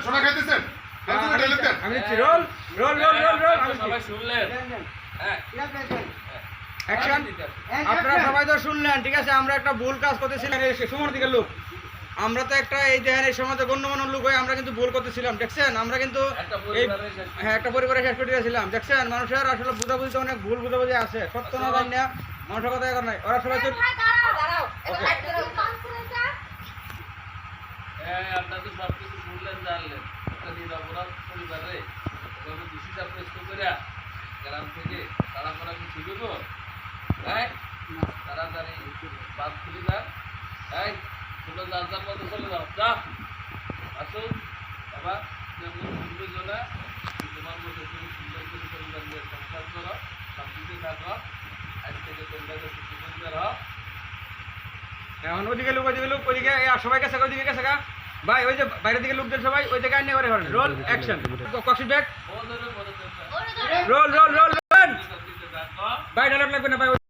সোনা খাইতেছেন রোল রোল রোল রোল রোল সবাই শুনলেন? হ্যাঁ, অ্যাকশন। আপনারা সবাই তো শুনলেন, ঠিক আছে? আমরা একটা ভুল কাজ করতেছিলাম, সুমন দিকে লোক, আমরা তো একটা এই দেখেন এই সমাজে গণ্যমান্য লোক হয়ে আমরা কিন্তু ভুল করতেছিলাম, দেখছেন? আমরা কিন্তু একটা পরিবারে শেষ করে দিয়েছিলাম, দেখছেন? মানুষের আসলে বুঝাবুঝিতে অনেক ভুল বুঝাবুঝি আছে, সত্য না জানি না, মানুষের কথা এখন নাই। ওরা সবাই আপনাদের সব কিছু শুনলেন, জানলেন। একটা নিরপরাধ পরিবারে এভাবে দোষী সাব্যস্ত করে গ্রাম থেকে তারা করা কি ছিল তো? হ্যাঁ, তাড়াতাড়ি বাদ খুলে যান। হ্যাঁ, তোমরা যার যার মতো চলে যাও, যা আসুন বাবা। শুনবে না, তোমার মতো তুমি সুন্দর করে পরিবার নিয়ে সংসার করো, শান্তিতে থাকো। আজ থেকে তোমরা সুখী পরিবার হও। এখন ওইদিকে লোক ওইদিকে সবাই গেছে, ওইদিকে গেছে গা ভাই, ওই যে বাইরের দিকে লোকদের সবাই ওই দিকে আইনে করে roll action. Coccyx back role রোল রোল ভাই, ডায়লগ লাগবে না ভাই।